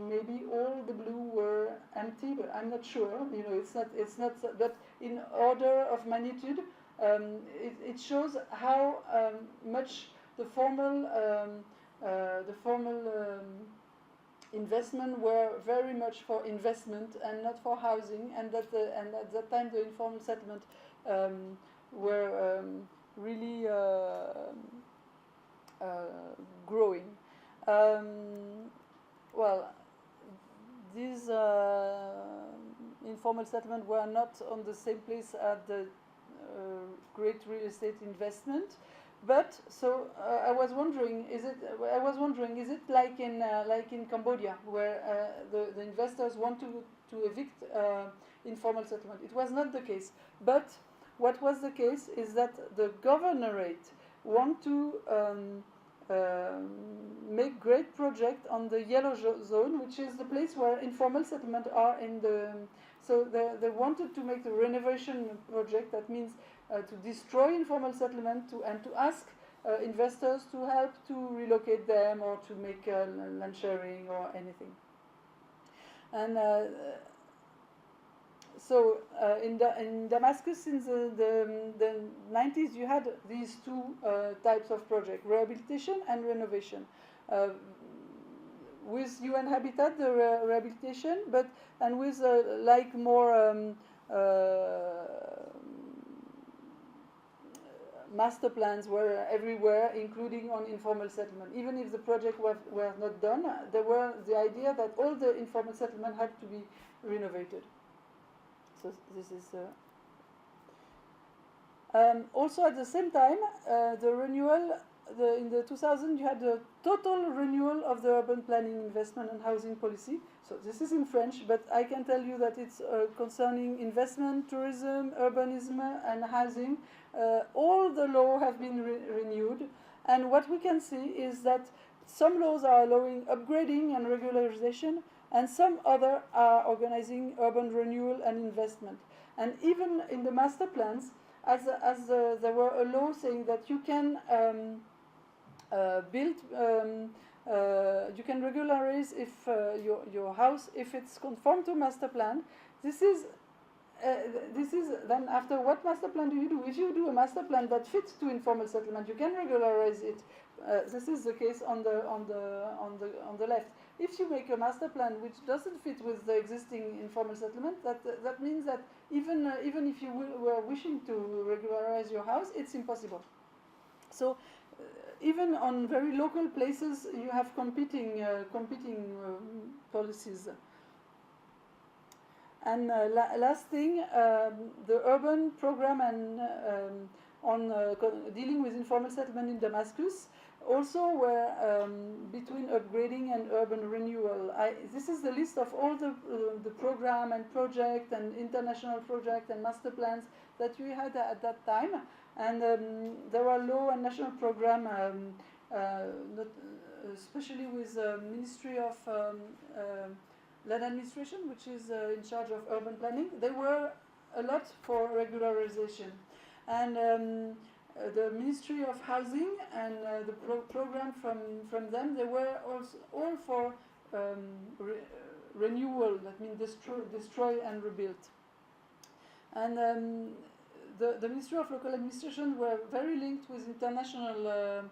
Maybe all the blue were empty, but I'm not sure. You know, it's not. But in order of magnitude, it shows how much the formal investment were very much for investment and not for housing, and at that time the informal settlement were really growing. Well, these informal settlements were not on the same place as the great real estate investment, but so I was wondering, is it like in Cambodia, where the investors want to evict informal settlement? It was not the case, but what was the case is that the governorate want to make great project on the yellow zone, which is the place where informal settlement are in the. So they wanted to make the renovation project. That means to destroy informal settlement and to ask investors to help to relocate them or to make land sharing or anything. And so in Damascus, in the 90s, you had these two types of project: rehabilitation and renovation. With UN Habitat, the rehabilitation, and with like more master plans were everywhere, including on informal settlement. Even if the project were not done, there were the idea that all the informal settlement had to be renovated. So this is also at the same time the renewal. In the 2000, you had the total renewal of the urban planning, investment, and housing policy. So this is in French, but I can tell you that it's concerning investment, tourism, urbanism, and housing. All the laws have been renewed, and what we can see is that some laws are allowing upgrading and regularization, and some other are organizing urban renewal and investment. And even in the master plans, as there were a law saying that you can build you can regularize if your house, if it's conform to master plan. This is then after, what master plan do you do? If you do a master plan that fits to informal settlement, you can regularize it. This is the case on the left. If you make a master plan which doesn't fit with the existing informal settlement, that means that even if you were wishing to regularize your house, it's impossible. So even on very local places, you have competing policies. And last thing, the urban program and on dealing with informal settlement in Damascus also were between upgrading and urban renewal. This is the list of all the program and project and international project and master plans that we had at that time. And there were law and national program, especially with the Ministry of Land Administration, which is in charge of urban planning. They were a lot for regularization. And the Ministry of Housing and the program from them, they were also all for renewal, that means destroy and rebuild. And the Ministry of Local Administration were very linked with international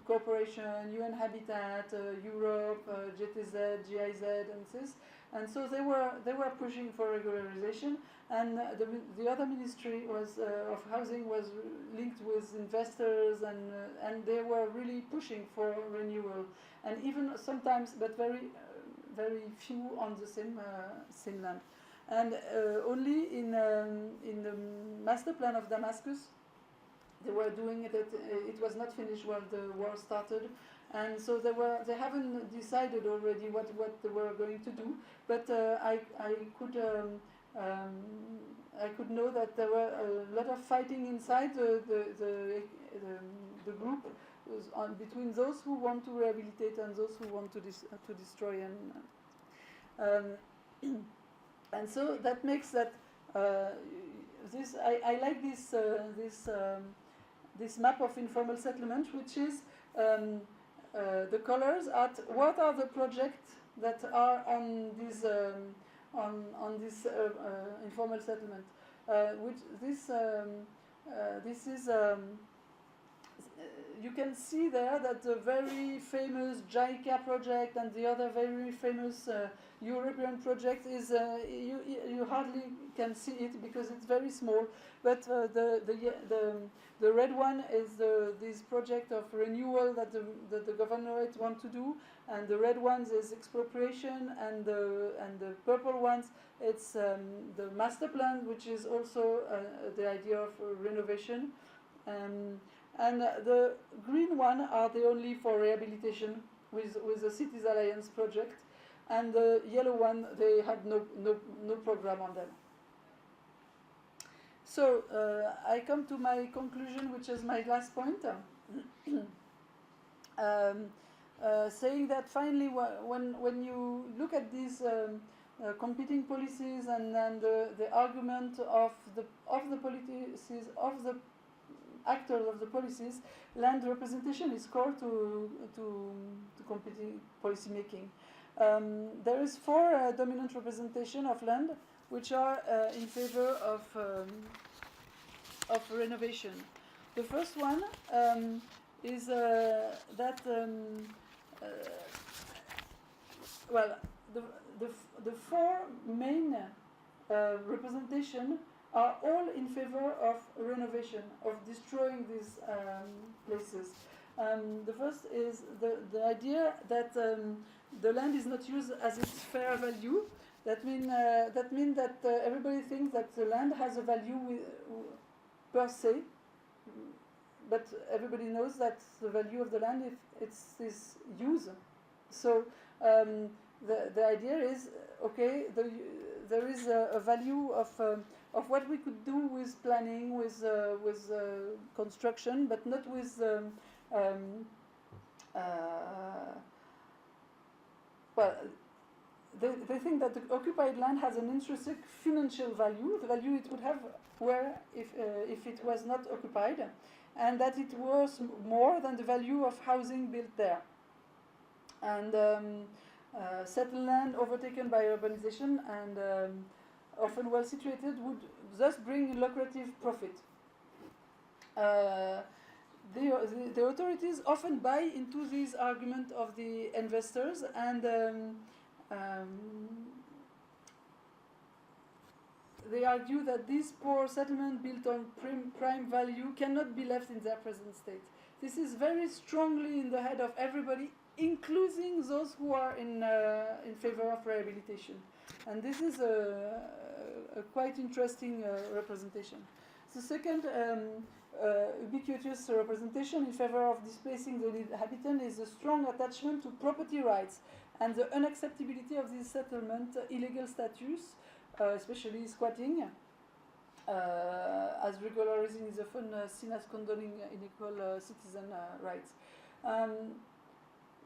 cooperation, UN Habitat, Europe, GTZ, GIZ, and this, and so they were pushing for regularization. And the other ministry was of housing was linked with investors, and they were really pushing for renewal, and even sometimes, but very few on the same land. And only in the master plan of Damascus, they were doing it. It was not finished while the war started, and so they haven't decided already what they were going to do. But I could know that there were a lot of fighting inside the group between those who want to rehabilitate and those who want to destroy. And so that makes that this I like this map of informal settlement, which is the colors at what are the projects that are on this informal settlement. Which this is you can see there that the very famous JICA project and the other very famous European project is you hardly can see it because it's very small. But the red one is this project of renewal that the governorate want to do, and the red ones is expropriation, and the purple ones it's the master plan, which is also the idea of renovation. And the green one are the only for rehabilitation with the Cities Alliance project, and the yellow one, they had no program on them. So I come to my conclusion, which is my last point, saying that finally when you look at these competing policies and the argument of the policies of the actors of the policies, land representation is core to competing policy making. There is 4 dominant representation of land which are in favor of renovation. The first one is that well, the 4 main representation are all in favor of renovation, of destroying these places. The first is the idea that the land is not used as its fair value. That means that everybody thinks that the land has a value per se, but everybody knows that the value of the land it's use. So the idea is, okay, there is a value of what we could do with planning, with construction, but not with well, they think that the occupied land has an intrinsic financial value, the value it would have where if it was not occupied, and that it was more than the value of housing built there. and settled land overtaken by urbanization and often well situated would thus bring lucrative profit. The authorities often buy into this argument of the investors, and they argue that this poor settlement built on prime value cannot be left in their present state. This is very strongly in the head of everybody, including those who are in favor of rehabilitation. And this is a quite interesting representation. The second ubiquitous representation in favor of displacing the inhabitant is a strong attachment to property rights and the unacceptability of this settlement illegal status, especially squatting, as regularizing is often seen as condoning unequal citizen rights.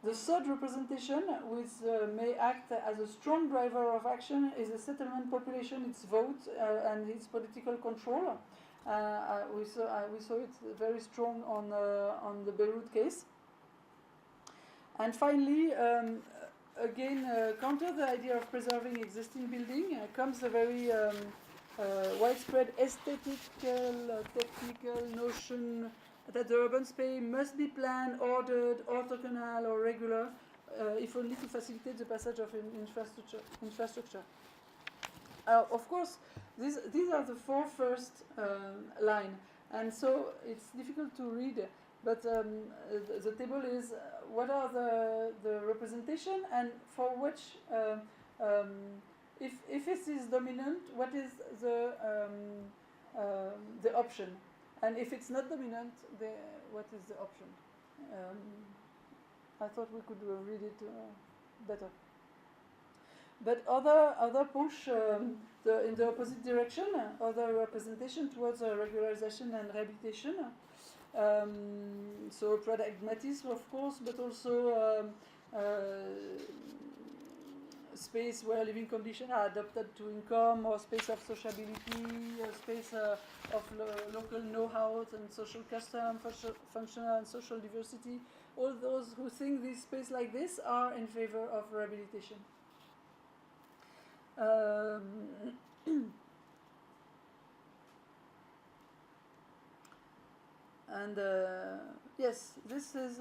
The third representation, which may act as a strong driver of action, is the settlement population, its vote, and its political control. We saw it very strong on the Beirut case. And finally, again, counter the idea of preserving existing building comes the very widespread aesthetical, technical notion that the urban space must be planned, ordered, orthogonal, or regular, if only to facilitate the passage of infrastructure. Of course, these are the four first line, and so it's difficult to read. But the table is what are the representation, and for which if it is dominant, what is the option, and if it's not dominant, what is the option? I thought we could read it better. But other push in the opposite direction, other representation towards regularization and rehabilitation. So pragmatism, of course, but also space where living conditions are adapted to income, or space of sociability, or space of local know-how and social custom, functional and social diversity. All those who think this space like this are in favor of rehabilitation. And yes, this is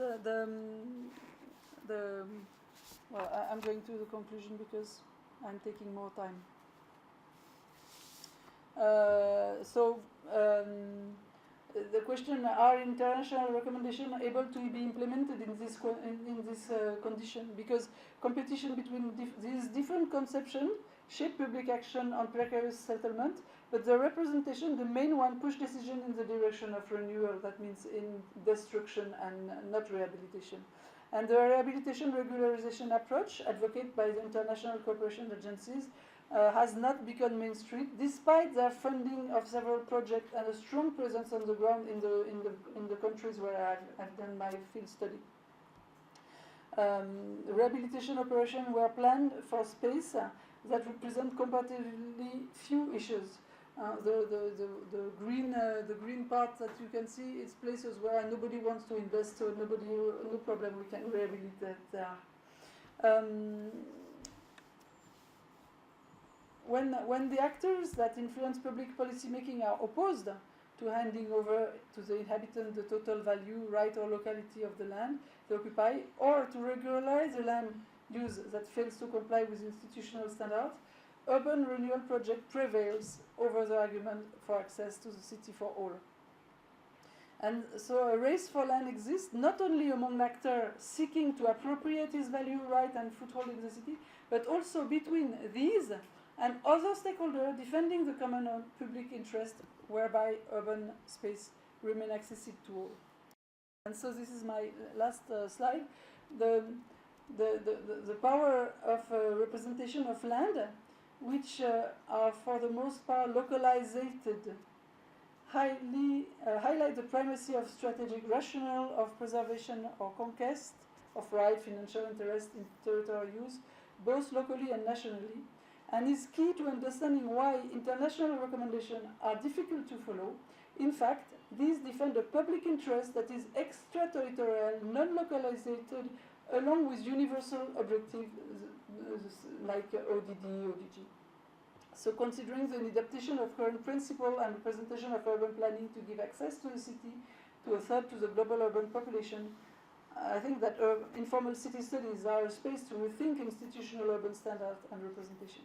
well, I'm going to the conclusion because I'm taking more time. The question: are international recommendations able to be implemented in this condition? Because competition between these different conceptions shape public action on precarious settlement, but the representation, the main one, push decision in the direction of renewal. That means in destruction and not rehabilitation. And the rehabilitation regularization approach, advocated by the international cooperation agencies, has not become mainstream, despite their funding of several projects and a strong presence on the ground in the countries where I've done my field study. Rehabilitation operations were planned for space that represent comparatively few issues. The green part that you can see is places where nobody wants to invest, so no problem, we can rehabilitate there. When the actors that influence public policy making are opposed to handing over to the inhabitant the total value, right, or locality of the land they occupy, or to regularize the land use that fails to comply with institutional standards, urban renewal project prevails over the argument for access to the city for all. And so a race for land exists not only among actors seeking to appropriate its value, right, and foothold in the city, but also between these and other stakeholders defending the common public interest, whereby urban space remain accessible to all. And so this is my last slide. The power of representation of land, which are for the most part localized, highlight the primacy of strategic rationale of preservation or conquest of right, financial interest in territorial use, both locally and nationally, and is key to understanding why international recommendations are difficult to follow. In fact, these defend a public interest that is extraterritorial, non-localized, along with universal objectives like ODD, ODG. So considering the adaptation of current principle and representation of urban planning to give access to the city, to a third to the global urban population, I think that informal city studies are a space to rethink institutional urban standards and representation.